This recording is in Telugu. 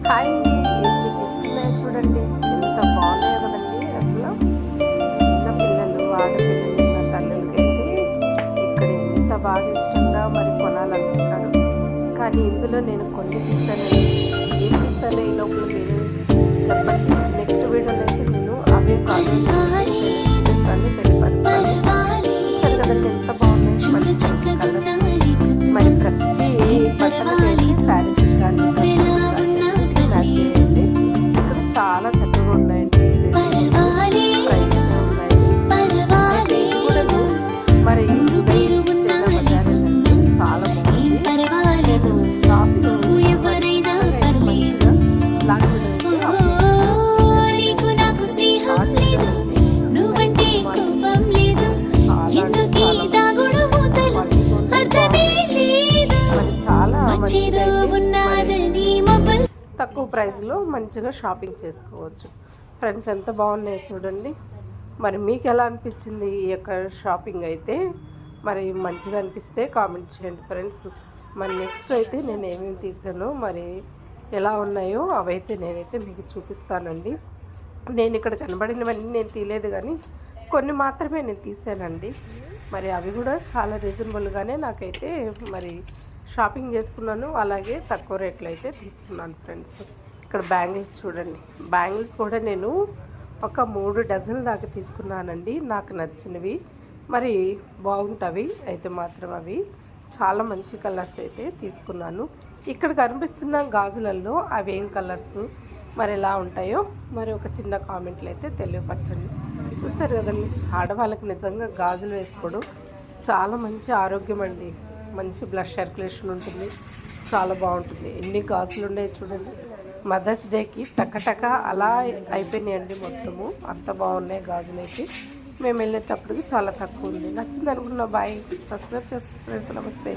హాయ్ అండి, ఎన్ని టిప్స్ ఉన్నాయో చూడండి. ఎంత బాగున్నాయో కదండి. అసలు చిన్న పిల్లలు, ఆడపిల్లలు ఉన్న తల్లులకైతే ఇక్కడ ఎంత బాగా ఇష్టంగా మరి కొనాలనుకుంటారు. కానీ ఇందులో నేను కొన్ని తీసానండి. ఏం తీసానో ఈ లోపల మీరు చెప్పండి. నెక్స్ట్ వీడియోలో అయితే నేను అవే కాదు చెప్తాను, తెలియపరుస్తాను. చూస్తారు కదండి ఎంత బాగున్నాయి మంచి కలర్స్. మరి ప్రతి బట్టలకైతే శారీస్ కానీ మ్యాచ్ చేయండి. ఇక్కడ చాలా చక్కగా ఉన్నాయండి. ప్రైస్ ఉన్నాయి. అయితే ఇది కూడా మరి చాలా బాగుంది. నేను లాస్ట్ తక్కువ ప్రైస్లో మంచిగా షాపింగ్ చేసుకోవచ్చు. ఫ్రెండ్స్ ఎంత బాగున్నాయి చూడండి. మరి మీకు ఎలా అనిపించింది ఈ యొక్క షాపింగ్ అయితే? మరి మంచిగా అనిపిస్తే కామెంట్ చేయండి ఫ్రెండ్స్. మరి నెక్స్ట్ అయితే నేను ఏమేమి తీసానో మరి ఎలా ఉన్నాయో అవైతే నేనైతే మీకు చూపిస్తానండి. నేను ఇక్కడ కనబడినవన్నీ నేను తీయలేదు, కానీ కొన్ని మాత్రమే నేను తీసానండి. మరి అవి కూడా చాలా రీజనబుల్గానే నాకైతే మరి షాపింగ్ చేసుకున్నాను. అలాగే తక్కువ రేట్లో అయితే తీసుకున్నాను ఫ్రెండ్స్. ఇక్కడ బ్యాంగిల్స్ చూడండి. బ్యాంగిల్స్ కూడా నేను ఒక 3 డజన్ల దాకా తీసుకున్నానండి. నాకు నచ్చినవి మరి బాగుంటవి అయితే మాత్రం అవి చాలా మంచి కలర్స్ అయితే తీసుకున్నాను. ఇక్కడ కనిపిస్తున్న గాజులలో అవి ఏం కలర్స్ మరి ఎలా ఉంటాయో మరి ఒక చిన్న కామెంట్లు అయితే తెలియపరచండి. చూస్తారు కదండి, ఆడవాళ్ళకి నిజంగా గాజులు వేసుకోవడం చాలా మంచి ఆరోగ్యం అండి. మంచి బ్లడ్ సర్క్యులేషన్ ఉంటుంది, చాలా బాగుంటుంది. ఎన్ని గాజులు ఉన్నాయి చూడండి. మదర్స్ డేకి టకటక అలా అయిపోయినాయండి మొత్తము. అంత బాగున్నాయి గాజులు అయితే. మేము వెళ్ళేటప్పటికి చాలా తక్కువ ఉంది. నచ్చింది అనుకున్నా. బాయ్, సబ్స్క్రైబ్ చేస్తాను ఫ్రెండ్స్. నమస్తే.